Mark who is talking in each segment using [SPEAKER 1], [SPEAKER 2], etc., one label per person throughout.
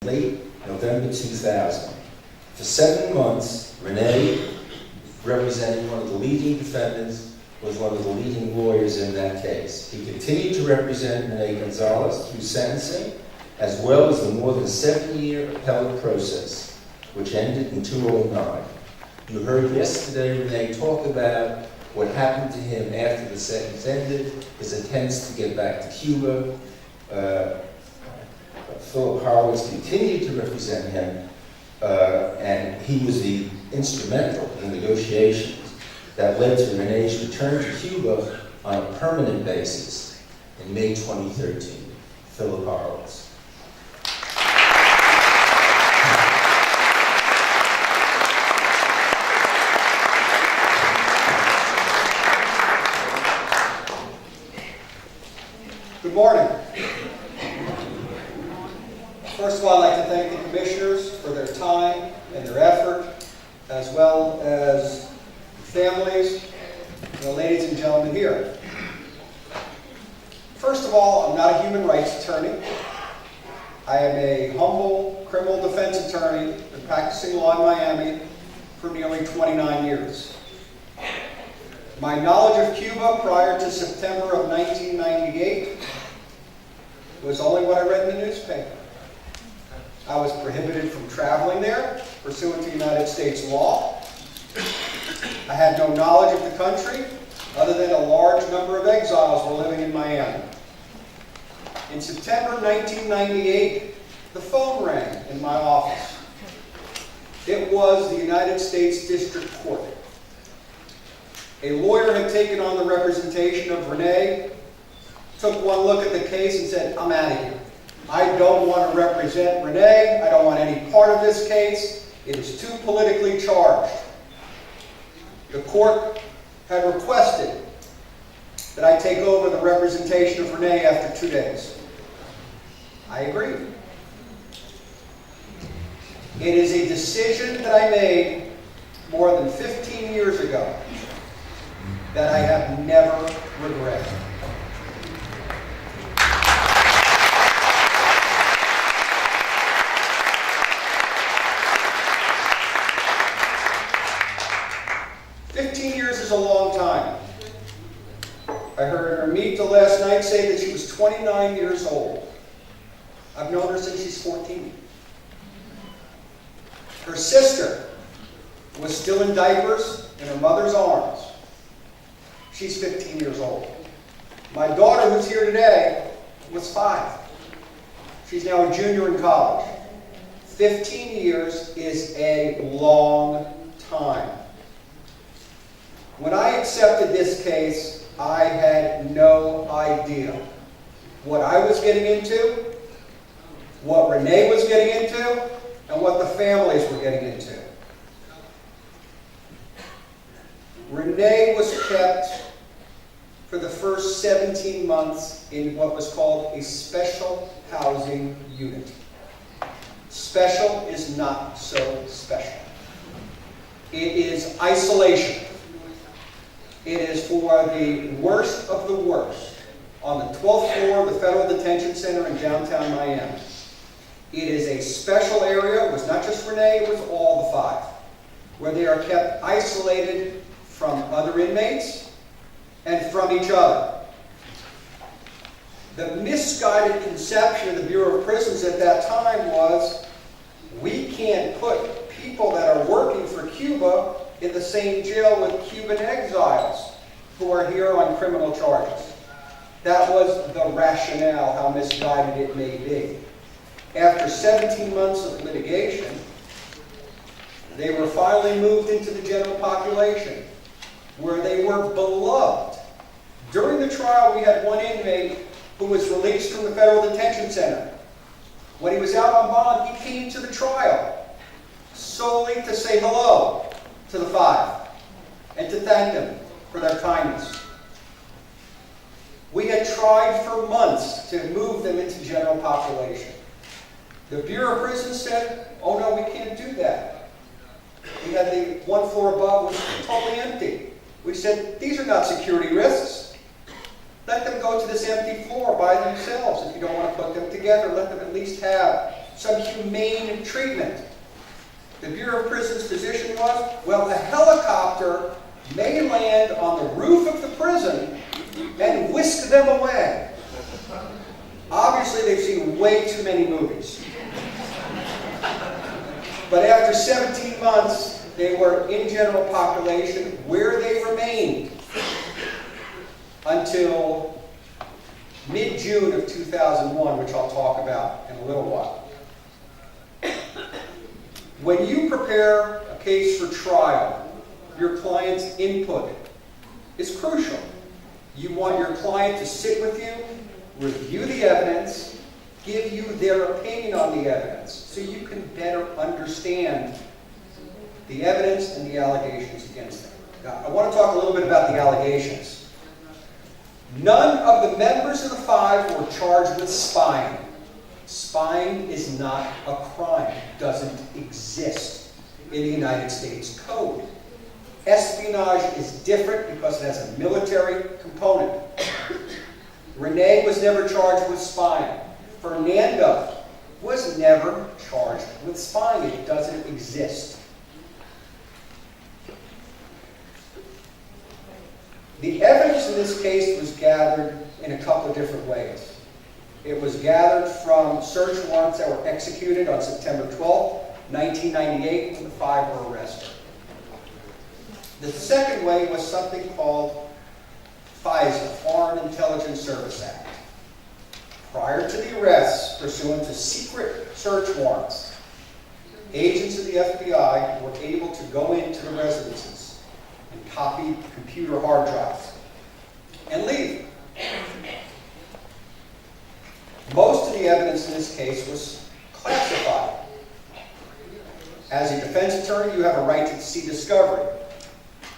[SPEAKER 1] late November 2000. For 7 months, Rene, representing one of the leading defendants, was one of the leading lawyers in that case. He continued to represent Rene Gonzalez through sentencing, as well as the more than 7-year appellate process, which ended in 2009. You heard yesterday Rene talk about what happened to him after the sentence ended, his attempts to get back to Cuba. Philip Horowitz continued to represent him, and he was the instrumental in the negotiations that led to Rene's return to Cuba on a permanent basis in May 2013. Philip Horowitz.
[SPEAKER 2] Good morning. First of all, I'd like to thank the commissioners for their time and their effort, as well as families and the ladies and gentlemen here. First of all, I'm not a human rights attorney. I am a humble criminal defense attorney, been practicing law in Miami for nearly 29 years. My knowledge of Cuba prior to September of 1998 was only what I read in the newspaper. I was prohibited from traveling there pursuant to United States law. I had no knowledge of the country other than a large number of exiles were living in Miami. In September 1998, the phone rang in my office. It was the United States District Court. A lawyer had taken on the representation of Rene, took one look at the case and said, "I'm out of here. I don't want to represent Rene. I don't want any part of this case. It is too politically charged." The court had requested that I take over the representation of Rene after 2 days. I agreed. It is a decision that I made more than 15 years ago that I have never regretted. Is a long time. I heard Ramita last night say that she was 29 years old. I've known her since she's 14. Her sister was still in diapers in her mother's arms. She's 15 years old. My daughter, who's here today, was 5. She's now a junior in college. 15 years is a long time. When I accepted this case, I had no idea what I was getting into, what Rene was getting into, and what the families were getting into. Rene was kept for the first 17 months in what was called a special housing unit. Special is not so special. It is isolation. It is for the worst of the worst on the 12th floor of the Federal Detention Center in downtown Miami. It is a special area. It was not just Rene, it was all the 5, where they are kept isolated from other inmates and from each other. The misguided conception of the Bureau of Prisons at that time was, we can't put people that are working for Cuba in the same jail with Cuban exiles who are here on criminal charges. That was the rationale, how misguided it may be. After 17 months of litigation, they were finally moved into the general population, where they were beloved. During the trial, we had one inmate who was released from the Federal Detention Center. When he was out on bond, he came to the trial solely to say hello to the 5 and to thank them for their kindness. We had tried for months to move them into general population. The Bureau of Prisons said, "Oh no, we can't do that." We had the one floor above was totally empty. We said, "These are not security risks. Let them go to this empty floor by themselves. If you don't want to put them together, let them at least have some humane treatment. The Bureau of Prisons' position was, well, a helicopter may land on the roof of the prison and whisk them away. Obviously, they've seen way too many movies. But after 17 months, they were in general population where they remained until mid-June of 2001, which I'll talk about in a little while. When you prepare a case for trial, your client's input is crucial. You want your client to sit with you, review the evidence, give you their opinion on the evidence, so you can better understand the evidence and the allegations against them. Now, I want to talk a little bit about the allegations. None of the members of the five were charged with spying. Spying is not a crime. It doesn't exist in the United States Code. Espionage is different because it has a military component. Renee was never charged with spying. Fernando was never charged with spying. It doesn't exist. The evidence in this case was gathered in a couple of different ways. It was gathered from search warrants that were executed on September 12, 1998, when the five were arrested. The second way was something called FISA, Foreign Intelligence Service Act. Prior to the arrests, pursuant to secret search warrants, agents of the FBI were able to go into the residences and copy computer hard drives and leave. Most of the evidence in this case was classified. As a defense attorney, you have a right to see discovery.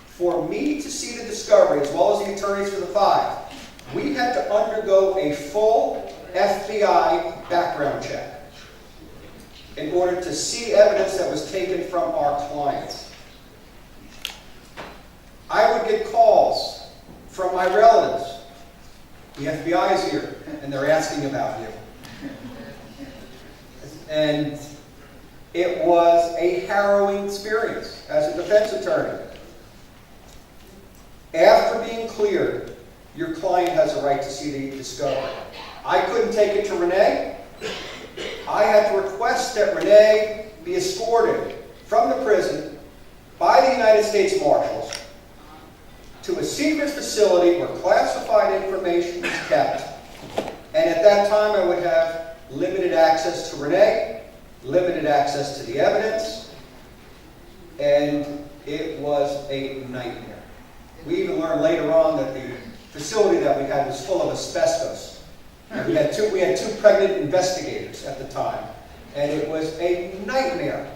[SPEAKER 2] For me to see the discovery, as well as the attorneys for the five, we had to undergo a full FBI background check in order to see evidence that was taken from our clients. I would get calls from my relatives. The FBI is here, and they're asking about you. And it was a harrowing experience as a defense attorney. After being cleared, your client has a right to see the discovery. I couldn't take it to Renee. I had to request that Renee be escorted from the prison by the United States Marshals to a secret facility where classified information was kept. And at that time, I would have limited access to Renee, limited access to the evidence, and it was a nightmare. We even learned later on that the facility that we had was full of asbestos. And we had two pregnant investigators at the time, and it was a nightmare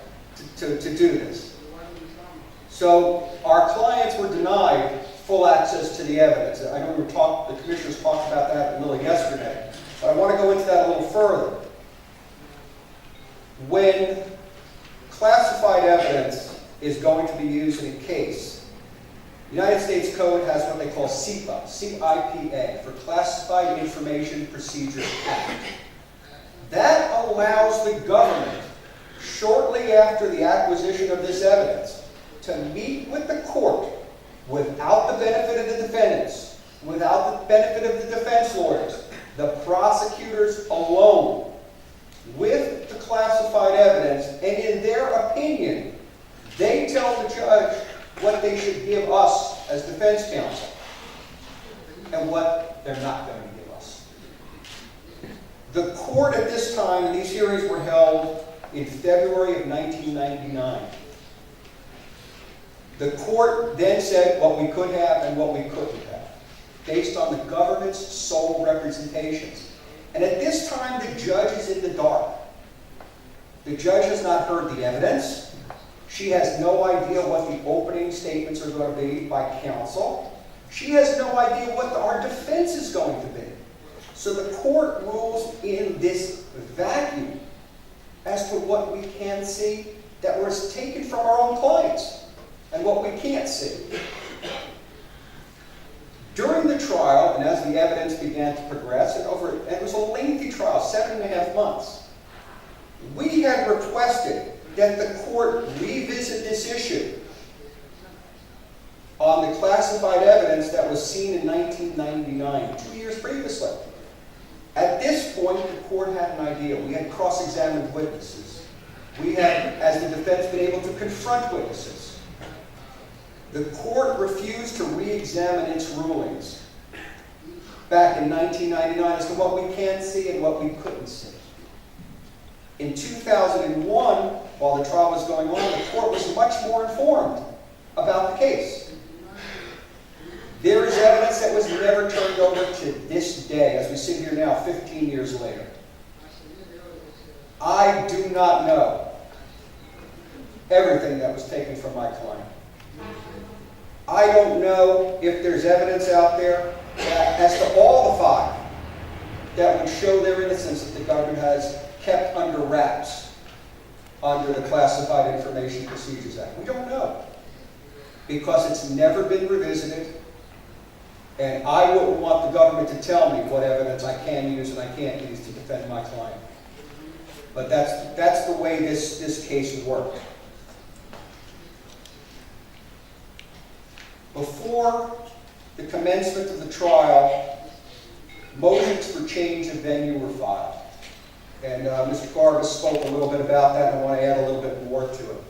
[SPEAKER 2] to do this. So our clients were denied full access to the evidence. I know the commissioners talked about that a little yesterday, but I want to go into that a little further. When classified evidence is going to be used in a case, the United States Code has what they call CIPA, C-I-P-A, for Classified Information Procedures Act. That allows the government, shortly after the acquisition of this evidence, to meet with the court without the benefit of the defendants, without the benefit of the defense lawyers, the prosecutors alone, with the classified evidence, and in their opinion, they tell the judge what they should give us as defense counsel and what they're not going to give us. The court at this time, and these hearings were held in February of 1999. The court then said what we could have and what we couldn't have, based on the government's sole representations. And at this time, the judge is in the dark. The judge has not heard the evidence. She has no idea what the opening statements are going to be by counsel. She has no idea what our defense is going to be. So the court rules in this vacuum as to what we can see that was taken from our own clients and what we can't see. During the trial, and as the evidence began to progress, and it was a lengthy trial, 7.5 months, We had requested that the court revisit this issue on the classified evidence that was seen in 1999, 2 years previously. At this point, the court had an idea. We had cross-examined witnesses. We had, as the defense, been able to confront witnesses. The court refused to re-examine its rulings back in 1999 as to what we can see and what we couldn't see. In 2001, while the trial was going on, the court was much more informed about the case. There is evidence that was never turned over to this day, as we sit here now, 15 years later. I do not know everything that was taken from my client. I don't know if there's evidence out there that, as to all the five, that would show their innocence that the government has kept under wraps under the Classified Information Procedures Act. We don't know, because it's never been revisited, and I wouldn't want the government to tell me what evidence I can use and I can't use to defend my client. But that's the way this case worked. Before the commencement of the trial, motions for change of venue were filed. And Mr. Garvis spoke a little bit about that, and I want to add a little bit more to it.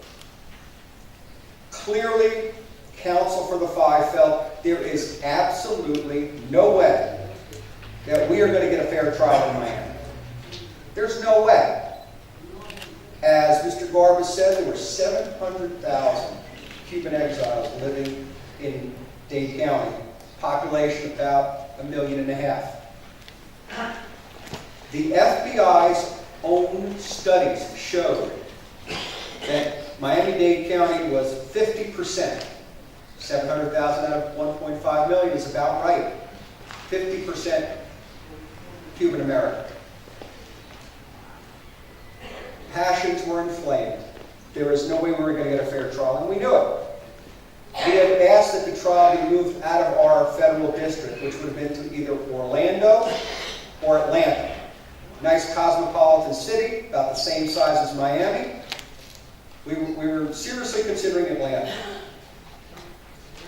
[SPEAKER 2] Clearly, counsel for the five felt there is absolutely no way that we are going to get a fair trial in Miami. There's no way. As Mr. Garvis said, there were 700,000 Cuban exiles living in Dade County, population about 1.5 million. The FBI's own studies showed that Miami-Dade County was 50%. 700,000 out of 1.5 million is about right. 50% Cuban American. Passions were inflamed. There was no way we were going to get a fair trial, and we knew it. We had asked that the trial be moved out of our federal district, which would have been to either Orlando or Atlanta. Nice cosmopolitan city, about the same size as Miami. We were seriously considering Atlanta.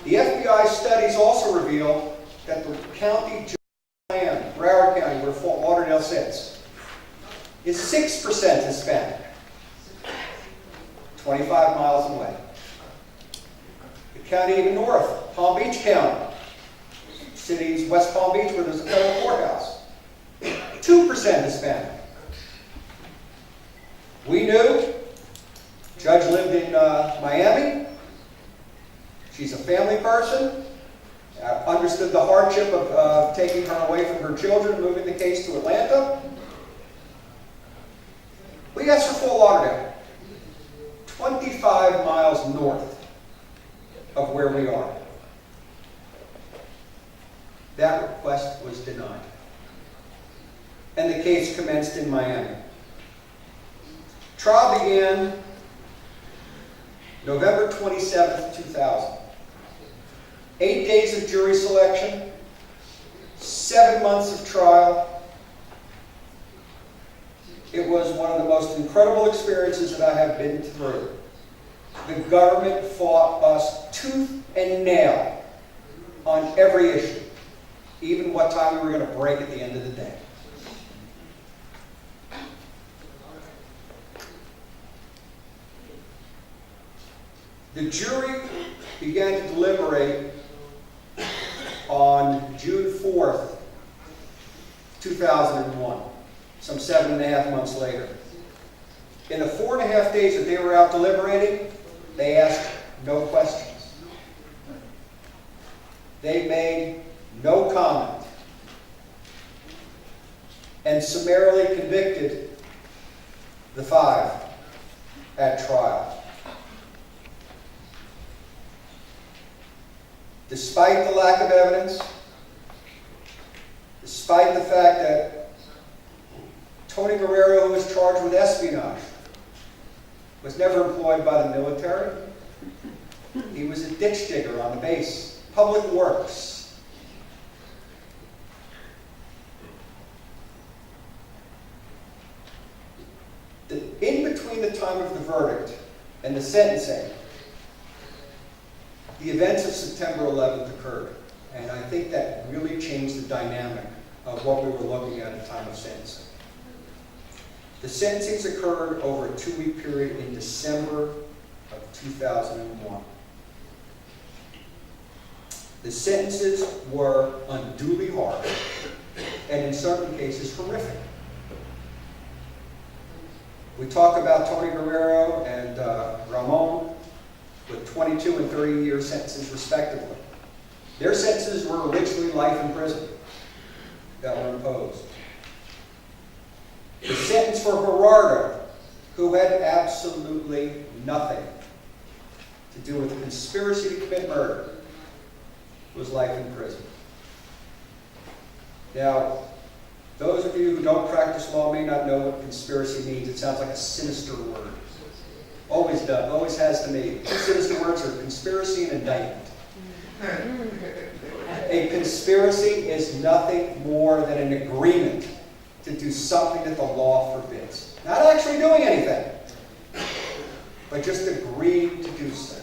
[SPEAKER 2] The FBI studies also reveal that the county land, Broward County, where Fort Lauderdale sits, is 6% Hispanic, 25 miles away. The county even north, Palm Beach County, city's West Palm Beach, where there's a federal courthouse, 2% Hispanic. We knew. Judge lived in Miami. She's a family person. Understood the hardship of taking her away from her children, moving the case to Atlanta. We asked for Fort Lauderdale, 25 miles north of where we are. That request was denied. And the case commenced in Miami. Trial began November 27th, 2000. 8 days of jury selection, 7 months of trial. It was one of the most incredible experiences that I have been through. The government fought us tooth and nail on every issue, even what time we were going to break at the end of the day. The jury began to deliberate on June 4th, 2001, some 7.5 months later. In the 4.5 days that they were out deliberating, they asked no questions. They made no comment and summarily convicted the five at trial. Despite the lack of evidence, despite the fact that Tony Guerrero, who was charged with espionage, was never employed by the military. He was a ditch digger on the base, public works. The the time of the verdict and the sentencing, the events of September 11th occurred. And I think that really changed the dynamic of what we were looking at the time of sentencing. The sentencings occurred over a 2-week period in December of 2001. The sentences were unduly harsh and in certain cases horrific. We talk about Tony Guerrero and Ramon with 22 and 30-year sentences respectively. Their sentences were originally life in prison that were imposed. The sentence for Gerardo, who had absolutely nothing to do with the conspiracy to commit murder, was life in prison. Now, those of you who don't practice law may not know what conspiracy means. It sounds like a sinister word. Always does, always has to me. Two sinister words are conspiracy and indictment. A conspiracy is nothing more than an agreement to do something that the law forbids. Not actually doing anything, but just agreeing to do so.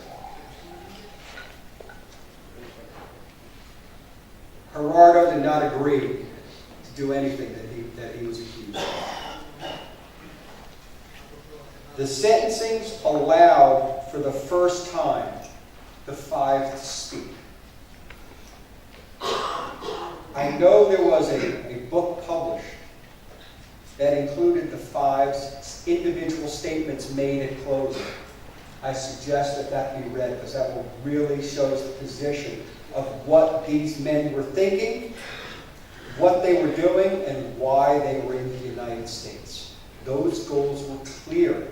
[SPEAKER 2] Gerardo did not agree to do anything that he was accused of. The sentencings allowed, for the first time, the five to speak. I know there was a book published that included the five's individual statements made at closing. I suggest that that be read, because that will really shows the position of what these men were thinking, what they were doing, and why they were in the United States. Those goals were clear: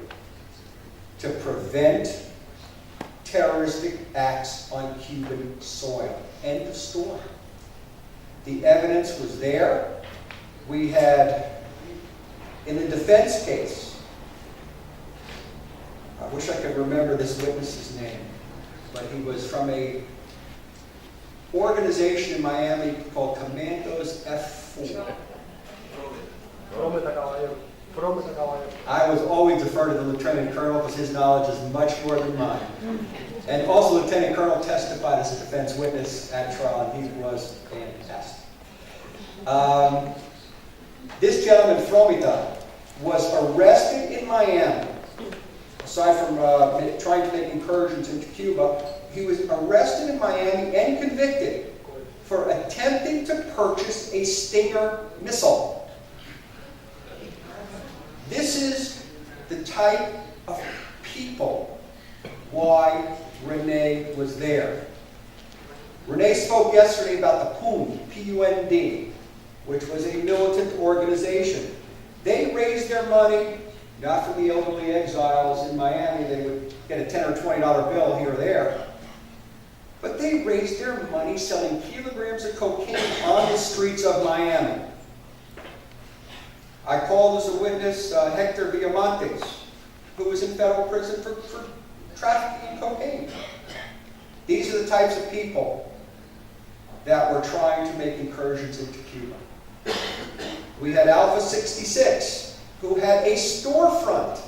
[SPEAKER 2] to prevent terroristic acts on Cuban soil. End of story. The evidence was there. We had, in the defense case, I wish I could remember this witness's name, but he was from a organization in Miami called Commandos F4. I was always defer to the lieutenant colonel because his knowledge is much more than mine. And also, Lieutenant Colonel testified as a defense witness at trial, and he was fantastic. This gentleman, Fromita, was arrested in Miami. Aside from trying to make incursions into Cuba, he was arrested in Miami and convicted for attempting to purchase a Stinger missile. This is the type of people why Rene was there. Rene spoke yesterday about the PUND, P-U-N-D, which was a militant organization. They raised their money, not from the elderly exiles in Miami. They would get a $10 or $20 bill here or there. But they raised their money selling kilograms of cocaine on the streets of Miami. I called as a witness Hector Villamontes, who was in federal prison for trafficking in cocaine. These are the types of people that were trying to make incursions into Cuba. We had Alpha 66, who had a storefront,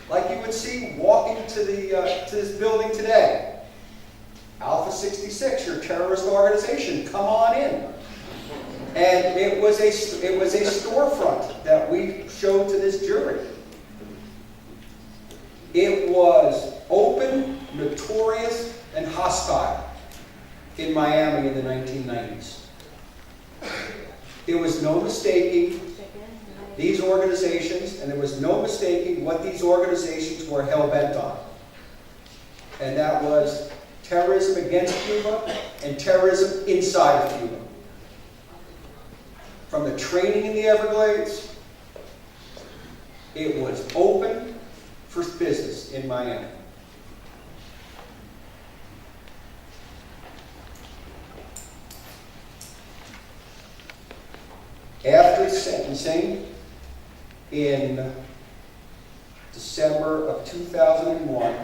[SPEAKER 2] like you would see walking to this building today. Alpha 66, your terrorist organization, come on in. And it was a storefront that we showed to this jury. It was open, notorious, and hostile in Miami in the 1990s. There was no mistaking these organizations, and there was no mistaking what these organizations were hell-bent on. And that was terrorism against Cuba and terrorism inside of Cuba. From the training in the Everglades, it was open for business in Miami. After sentencing in December of 2001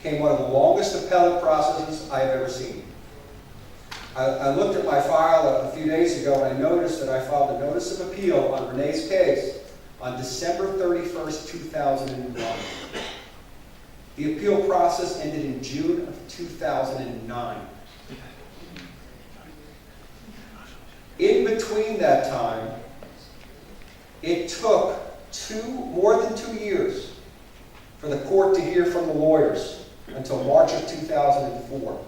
[SPEAKER 2] came one of the longest appellate processes I have ever seen. I looked at my file a few days ago and I noticed that I filed a notice of appeal on Rene's case on December 31st, 2001. The appeal process ended in June of 2009. In between that time, it took more than 2 years for the court to hear from the lawyers until March of 2004.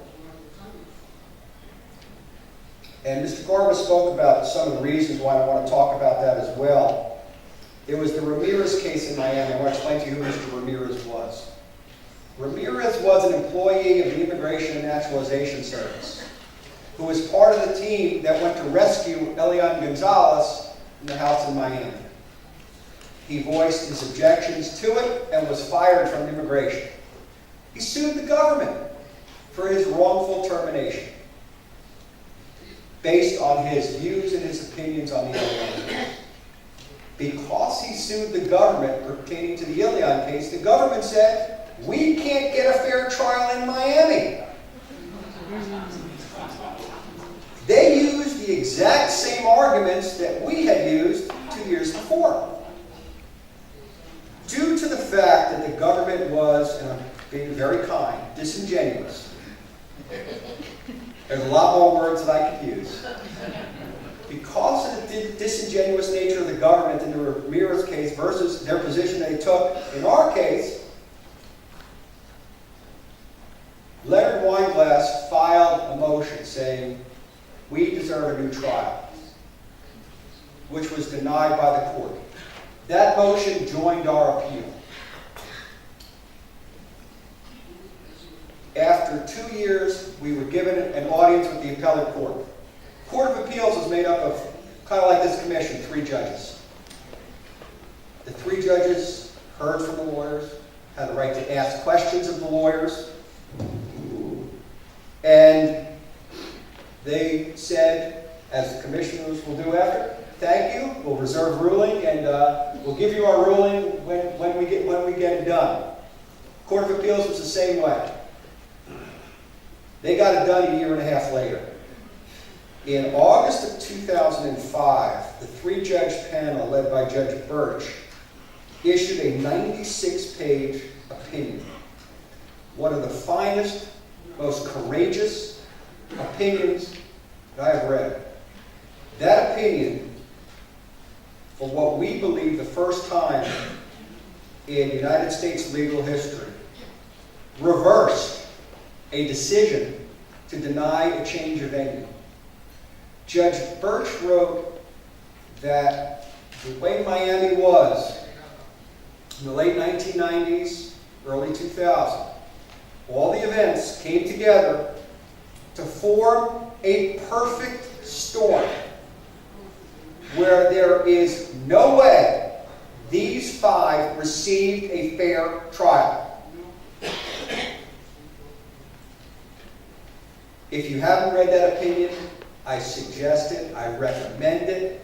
[SPEAKER 2] And Mr. Garber spoke about some of the reasons why I want to talk about that as well. There was the Ramirez case in Miami. I want to explain to you who Mr. Ramirez was. Ramirez was an employee of the Immigration and Naturalization Service who was part of the team that went to rescue Elian Gonzalez in the house in Miami. He voiced his objections to it and was fired from immigration. He sued the government for his wrongful termination based on his views and his opinions on the Elian case. Because he sued the government pertaining to the Elian case, the government said, "We can't get a fair trial in Miami." They used the exact same arguments that we had used 2 years before. Due to the fact that the government was, and I'm being very kind, disingenuous. There's a lot more words that I could use. Because of the disingenuous nature of the government in the Ramirez case versus their position they took in our case, Leonard Weinglass filed a motion saying, "We deserve a new trial," which was denied by the court. That motion joined our appeal. After 2 years, we were given an audience with the appellate court. Court of Appeals was made up of, kind of like this commission, 3 judges. The 3 judges heard from the lawyers, had the right to ask questions of the lawyers, and they said, as the commissioners will do after, "Thank you, we'll reserve ruling, and we'll give you our ruling when we get it done." Court of Appeals was the same way. They got it done a year and a half later. In August of 2005, the 3-judge panel led by Judge Birch issued a 96-page opinion. One of the finest, most courageous opinions that I have read. That opinion, for what we believe the first time in United States legal history, reversed a decision to deny a change of venue. Judge Birch wrote that the way Miami was in the late 1990s, early 2000, all the events came together to form a perfect storm where there is no way these 5 received a fair trial. If you haven't read that opinion, I suggest it, I recommend it.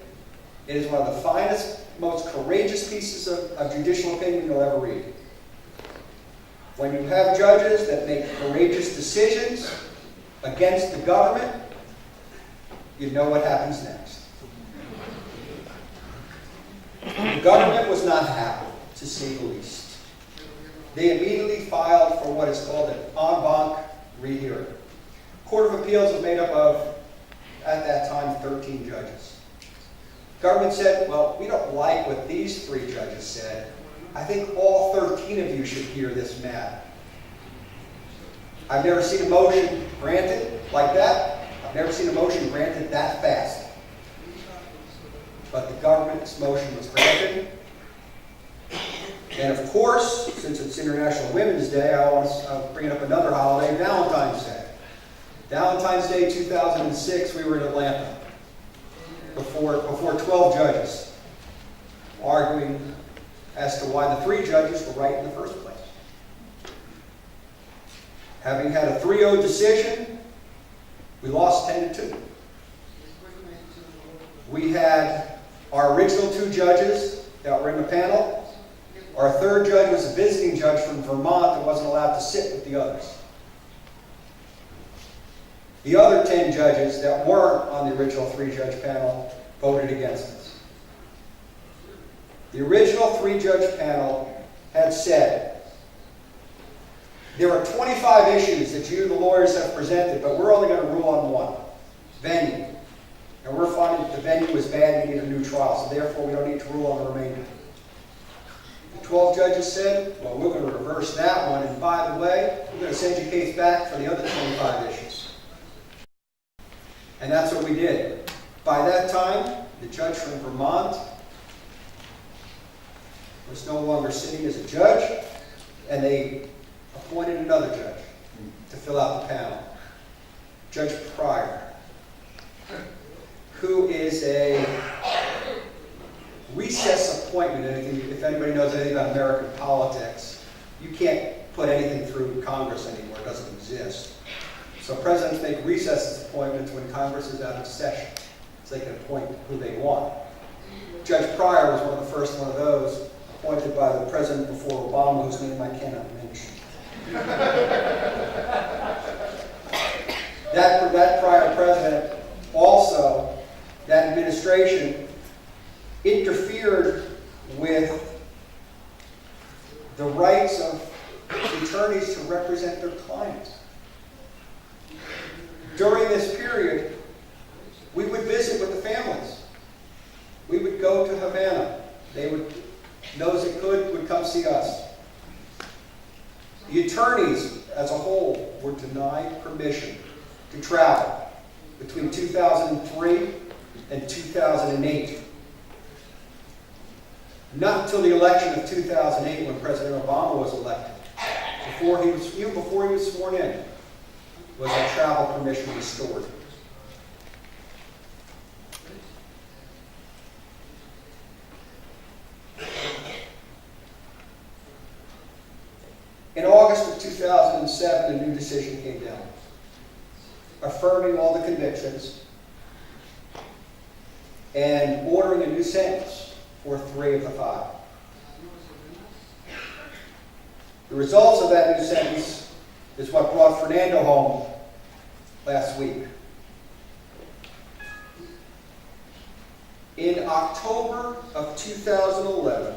[SPEAKER 2] It is one of the finest, most courageous pieces of judicial opinion you'll ever read. When you have judges that make courageous decisions against the government, you know what happens next. The government was not happy, to say the least. They immediately filed for what is called an en banc rehearing. Court of Appeals was made up of, at that time, 13 judges. Government said, "Well, we don't like what these 3 judges said. I think all 13 of you should hear this matter." I've never seen a motion granted like that. I've never seen a motion granted that fast. But the government's motion was granted. And of course, since it's International Women's Day, I'll bring up another holiday, Valentine's Day. Valentine's Day 2006, we were in Atlanta before 12 judges arguing as to why the 3 judges were right in the first place. Having had a 3-0 decision, we lost 10-2. We had our original 2 judges that were in the panel. Our 3rd judge was a visiting judge from Vermont that wasn't allowed to sit with the others. The other 10 judges that weren't on the original 3-judge panel voted against us. The original 3-judge panel had said, there are 25 issues that you, the lawyers, have presented, but we're only going to rule on one, venue. And we're finding that the venue was bad and we need a new trial, so therefore we don't need to rule on the remainder. The 12 judges said, well, we're going to reverse that one, and by the way, we're going to send your case back for the other 25 issues. And that's what we did. By that time, the judge from Vermont was no longer sitting as a judge, and they appointed another judge to fill out the panel, Judge Pryor, who is a recess appointment. And if anybody knows anything about American politics, you can't put anything through Congress anymore. It doesn't exist. So presidents make recess appointments when Congress is out of session, so they can appoint who they want. Judge Pryor was one of the first one of those, appointed by the president before Obama, whose name I cannot mention. That prior president also, that administration, interfered with the rights of attorneys to represent their clients. During this period, we would visit with the families. We would go to Havana. They would, those that could, would come see us. The attorneys as a whole were denied permission to travel between 2003 and 2008. Not until the election of 2008, when President Obama was elected, even before he was sworn in, was that travel permission restored. In August of 2007, a new decision came down, affirming all the convictions and ordering a new sentence for 3 of the 5. The results of that new sentence is what brought Fernando home last week. In October of 2011,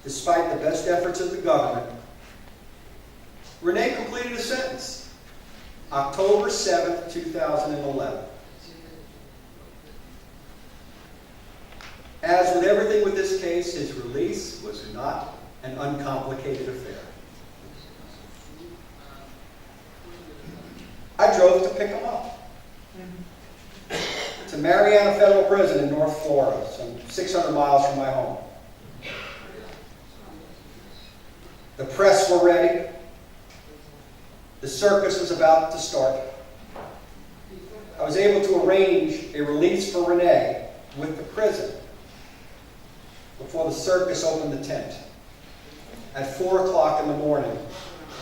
[SPEAKER 2] despite the best efforts of the government, Renee completed a sentence. October 7th, 2011. As with everything with this case, his release was not an uncomplicated affair. I drove to pick him up to Mariana Federal Prison in North Florida, some 600 miles from my home. The press were ready. The circus was about to start. I was able to arrange a release for Renee with the prison before the circus opened the tent at 4 o'clock in the morning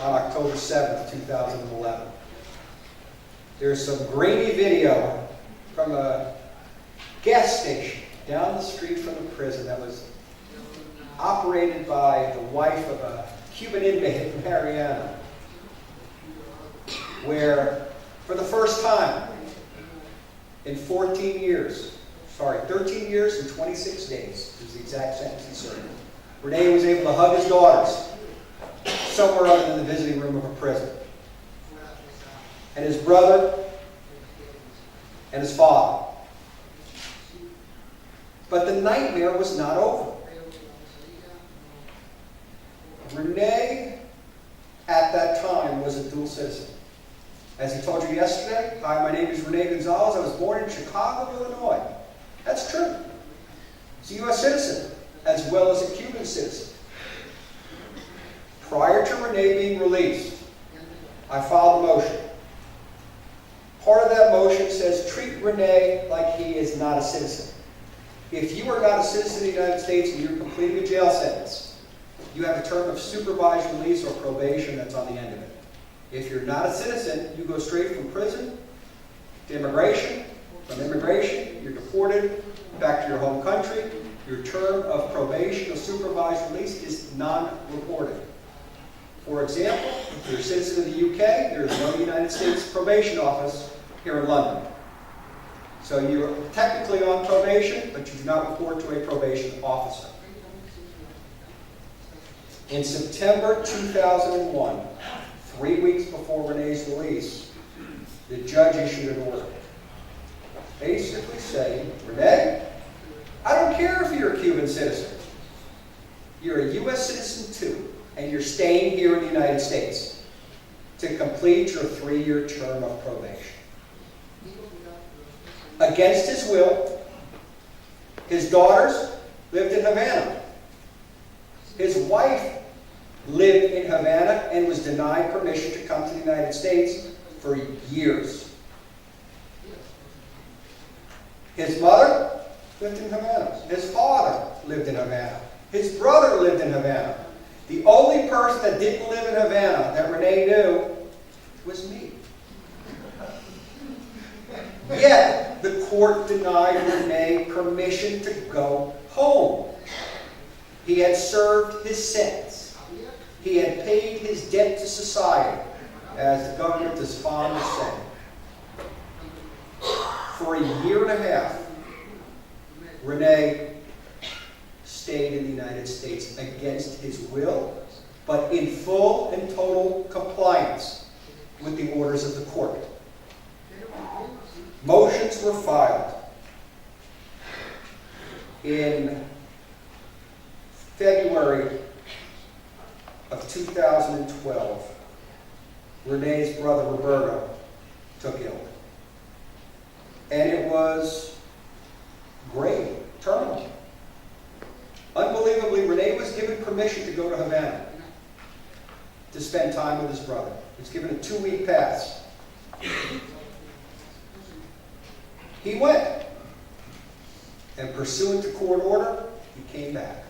[SPEAKER 2] on October 7th, 2011. There's some grainy video from a gas station down the street from the prison that was operated by the wife of a Cuban inmate in Mariana, where for the first time in 13 years and 26 days, is the exact sentence he served, Renee was able to hug his daughters somewhere other than the visiting room of a prison. And his brother and his father. But the nightmare was not over. Renee, at that time, was a dual citizen. As he told you yesterday, hi, my name is Renee Gonzalez. I was born in Chicago, Illinois. That's true. He's a U.S. citizen, as well as a Cuban citizen. Prior to Renee being released, I filed a motion. Part of that motion says, treat Renee like he is not a citizen. If you are not a citizen of the United States and you're completing a jail sentence, you have a term of supervised release or probation that's on the end of it. If you're not a citizen, you go straight from prison to immigration. From immigration, you're deported back to your home country. Your term of probation or supervised release is non-reported. For example, if you're a citizen of the UK, there is no United States probation office here in London. So you're technically on probation, but you do not report to a probation officer. In September 2001, 3 weeks before Renee's release, the judge issued an order basically saying, Renee, I don't care if you're a Cuban citizen. You're a U.S. citizen too, and you're staying here in the United States to complete your 3-year term of probation. Against his will, his daughters lived in Havana. His wife lived in Havana and was denied permission to come to the United States for years. His mother lived in Havana. His father lived in Havana. His brother lived in Havana. The only person that didn't live in Havana that Renee knew was me. Yet, the court denied Renee permission to go home. He had served his sentence. He had paid his debt to society, as the government is fond of saying. For a year and a half, Renee stayed in the United States against his will, but in full and total compliance with the orders of the court. Motions were filed in February of 2012. Renee's brother Roberto took ill. And it was grave, terminal. Unbelievably, Renee was given permission to go to Havana to spend time with his brother. He was given a 2-week pass. He went. And pursuant to court order, he came back.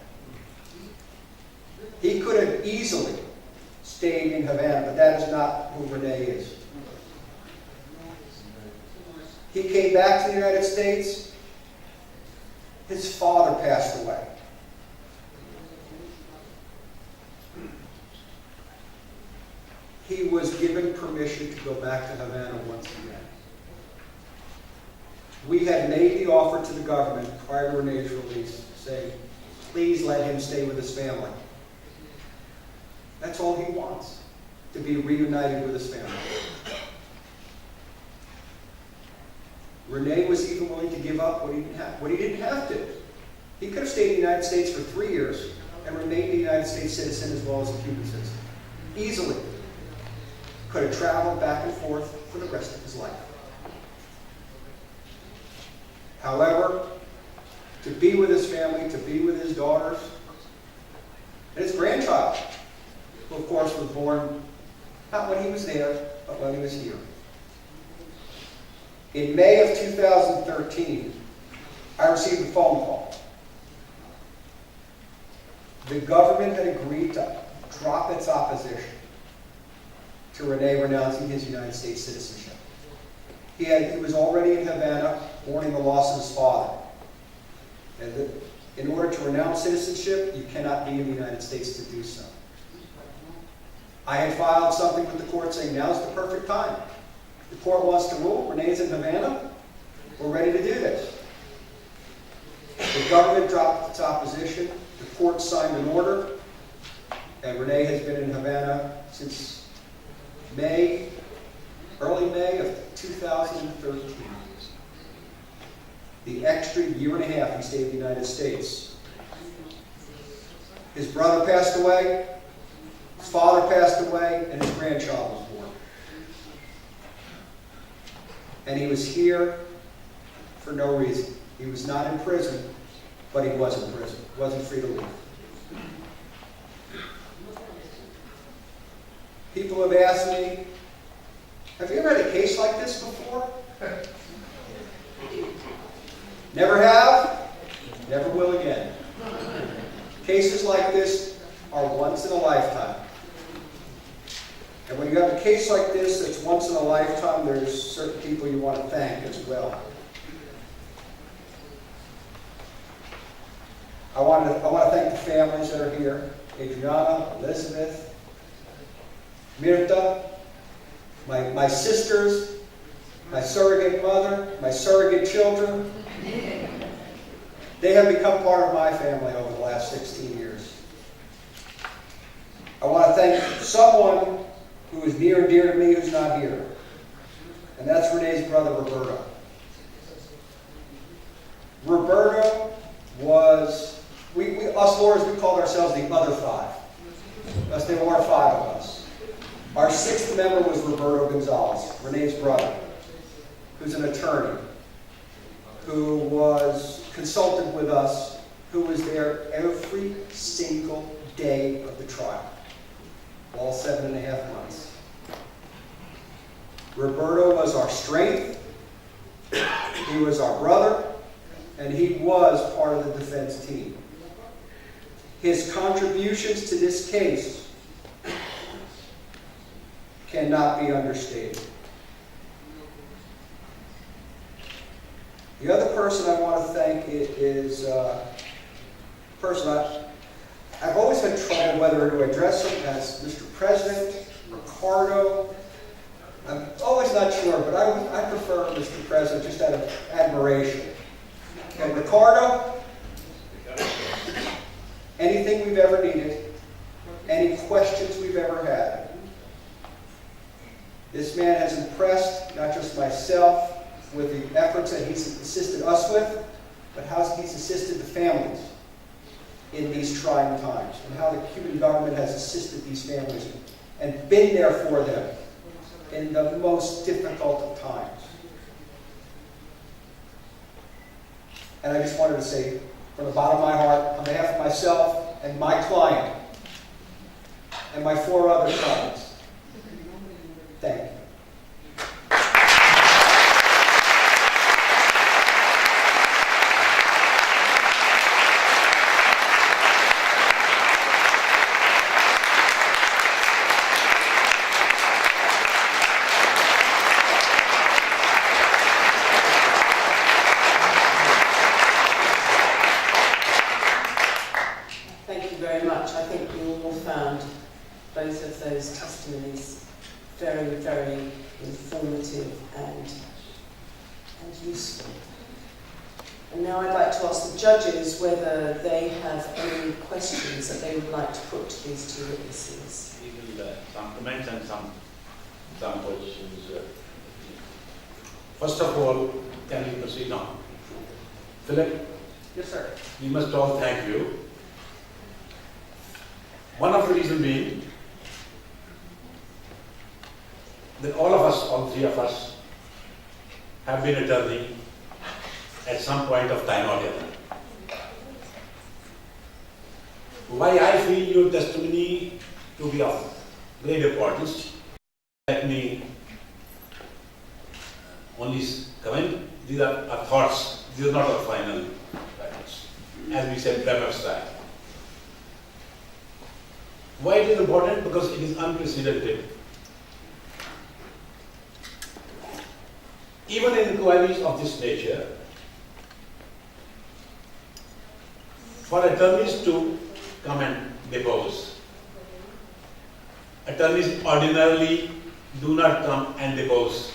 [SPEAKER 2] He could have easily stayed in Havana, but that is not who Renee is. He came back to the United States. His father passed away. He was given permission to go back to Havana once again. We had made the offer to the government prior to Renee's release, saying, please let him stay with his family. That's all he wants, to be reunited with his family. Renee was even willing to give up what he didn't have to. He could have stayed in the United States for 3 years and remained a United States citizen as well as a Cuban citizen. Easily. Could have traveled back and forth for the rest of his life. However, to be with his family, to be with his daughters, and his grandchild, who of course was born not when he was there, but when he was here. In May of 2013, I received a phone call. The government had agreed to drop its opposition to Renee renouncing his United States citizenship. He was already in Havana mourning the loss of his father. And in order to renounce citizenship, you cannot be in the United States to do so. I had filed something with the court saying, now's the perfect time. The court wants to rule. Renee's in Havana. We're ready to do this. The government dropped its opposition. The court signed an order. And Renee has been in Havana since early May of 2013. The extra year and a half he stayed in the United States. His brother passed away. His father passed away, and his grandchild was born. And he was here for no reason. He was not in prison, but he was in prison. He wasn't free to leave. People have asked me, have you ever had a case like this before? Never have, never will again. Cases like this are once in a lifetime. And when you have a case like this that's once in a lifetime, there's certain people you want to thank as well. I want to thank the families that are here. Adriana, Elizabeth, Mirta, my sisters, my surrogate mother, my surrogate children. They have become part of my family over the last 16 years. I want to thank someone who is near and dear to me who's not here. And that's Renee's brother, Roberto. Roberto was, us lawyers, we called ourselves the other five. Because there were five of us. Our sixth member was Roberto Gonzalez, Renee's brother, who's an attorney, who was consulted with us, who was there every single day of the trial, all 7.5 months. Roberto was our strength, he was our brother, and he was part of the defense team. His contributions to this case cannot be understated. The other person I want to thank is a person I've always had trouble whether to address him as Mr. President, Ricardo. I'm always not sure, but I prefer Mr. President just out of admiration. And Ricardo, anything we've ever needed, any questions we've ever had, this man has impressed not just myself with the efforts that he's assisted us with, but how he's assisted the families in these trying times, and how the Cuban government has assisted these families and been there for them in the most difficult of times. And I just wanted to say, from the bottom of my heart, on behalf of myself and my client, and my 4 other clients, thank you.
[SPEAKER 3] Thank you very much. I think you all found both of those testimonies very, very informative and useful. And now I'd like to ask the judges whether they have any questions that they would like to put to these 2 witnesses.
[SPEAKER 4] We will some comments and some questions. First of all, can we proceed on? Philip,
[SPEAKER 2] Yes, sir.
[SPEAKER 4] we must all thank you. One of the reasons being that all of us, all 3 of us, have been attorney at some point of time or the other. Why I feel your testimony to be of great importance, let me only comment. These are our thoughts, these are not our final facts. As we said, Bremer style. Why it is important? Because it is unprecedented. Even in inquiries of this nature, for attorneys to come and depose, attorneys ordinarily do not come and depose.